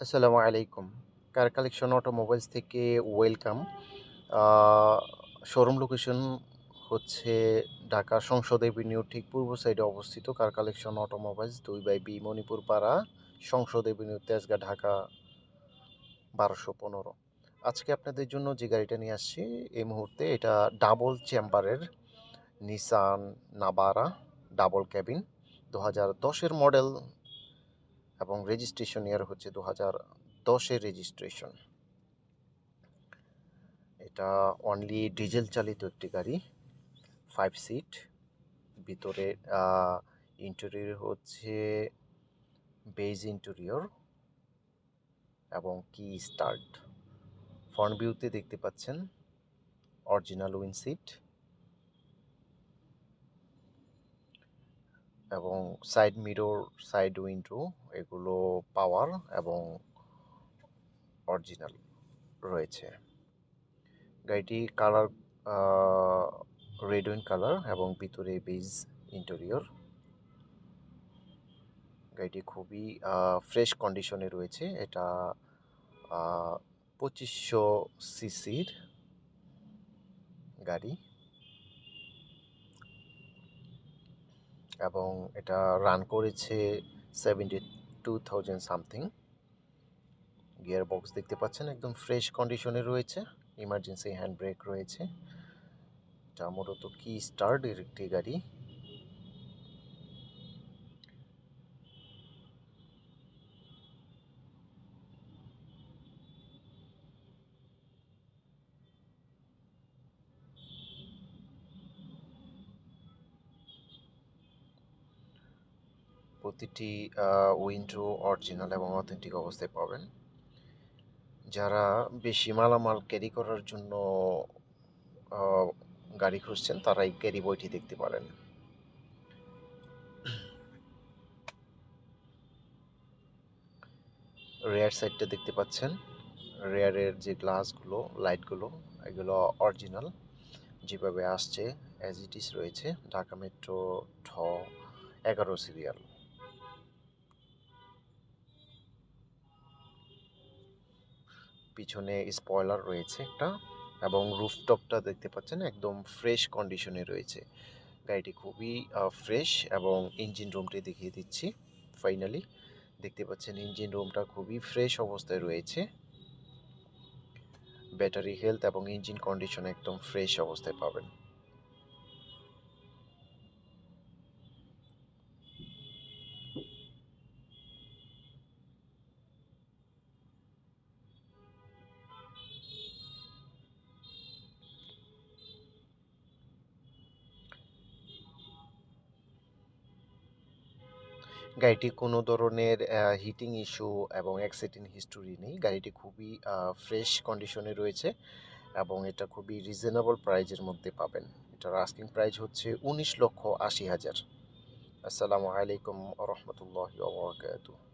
আসসালামু আলাইকুম। Car collection automobiles থেকে ওয়েলকাম। আ শোরুম লোকেশন হচ্ছে ঢাকা সংসদ এভিনিউ ঠিক পূর্ব সাইডে অবস্থিত car collection automobiles 2/B Manipur পাড়া, সংসদ এভিনিউ, তেজগাঁ, ঢাকা ১২১৫। আজকে আপনাদের জন্য যে গাড়িটা নিয়ে আসছি এই মুহূর্তে এটা ডাবল চেম্বারের নিসান নাভারা ডাবল ক্যাবিন ২০১০ এর মডেল এবং রেজিস্ট্রেশন ইয়ার হচ্ছে ২০১০ এর রেজিস্ট্রেশন। এটা অনলি ডিজেল চালিত একটি গাড়ি, 5 সিট। ভিতরে ইন্টেরিয়র হচ্ছে বেজ ইন্টেরিয়র এবং কি স্টার্ট। ফ্রন্ট ভিউতে দেখতে পাচ্ছেন অরিজিনাল উইন্ড সিট এবং সাইড মিরর, সাইড উইন্ডো এগুলো পাওয়ার এবং অরিজিনাল রয়েছে। গাড়িটি কালার রেড ওয়াইন কালার এবং ভিতরে বেজ ইন্টেরিয়র। গাড়িটি খুবই ফ্রেশ কন্ডিশনে রয়েছে। এটা ২৫০০ সিসির গাড়ি এবং এটা রান করেছে 72,000 সামথিং। গিয়ার বক্স দেখতে পাচ্ছেন একদম ফ্রেশ কন্ডিশনে রয়েছে। ইমার্জেন্সি হ্যান্ড ব্রেক রয়েছে। এটা মূলত কি স্টার্ট এর একটি গাড়ি। প্রতিটি উইন্ডো অরিজিনাল এবং অথেন্টিক অবস্থায় পাবেন। যারা বেশি মালামাল ক্যারি করার জন্য গাড়ি খুঁজছেন তারা এই ক্যারি বইটি দেখতে পারেন। রেয়ার সাইডটা দেখতে পাচ্ছেন। রেয়ারের যে গ্লাসগুলো, লাইটগুলো এগুলো অরিজিনাল যেভাবে আসছে অ্যাজ ইট ইজ রয়েছে। ঢাকা মেট্রো ঢ 11 সিরিয়াল। পিছনে স্পয়লার রয়েছে একটা এবং রুফটপটা দেখতে পাচ্ছেন একদম ফ্রেশ কন্ডিশনে রয়েছে। গাড়িটি খুবই ফ্রেশ এবং ইঞ্জিন রুমটি দেখিয়ে দিচ্ছি। ফাইনালি দেখতে পাচ্ছেন ইঞ্জিন রুমটা খুবই ফ্রেশ অবস্থায় রয়েছে। ব্যাটারি হেলথ এবং ইঞ্জিন কন্ডিশন একদম ফ্রেশ অবস্থায় পাবেন। গাড়িটি কোনো ধরনের হিটিং ইস্যু এবং অ্যাক্সিডেন্ট হিস্টোরি নেই। গাড়িটি খুবই ফ্রেশ কন্ডিশনে রয়েছে এবং এটা খুবই রিজনেবল প্রাইজের মধ্যে পাবেন। এটার আস্কিং প্রাইস হচ্ছে ১৯,৮০,০০০। আসসালামু আলাইকুম ওয়া রাহমাতুল্লাহি ওয়া বারাকাতুহু।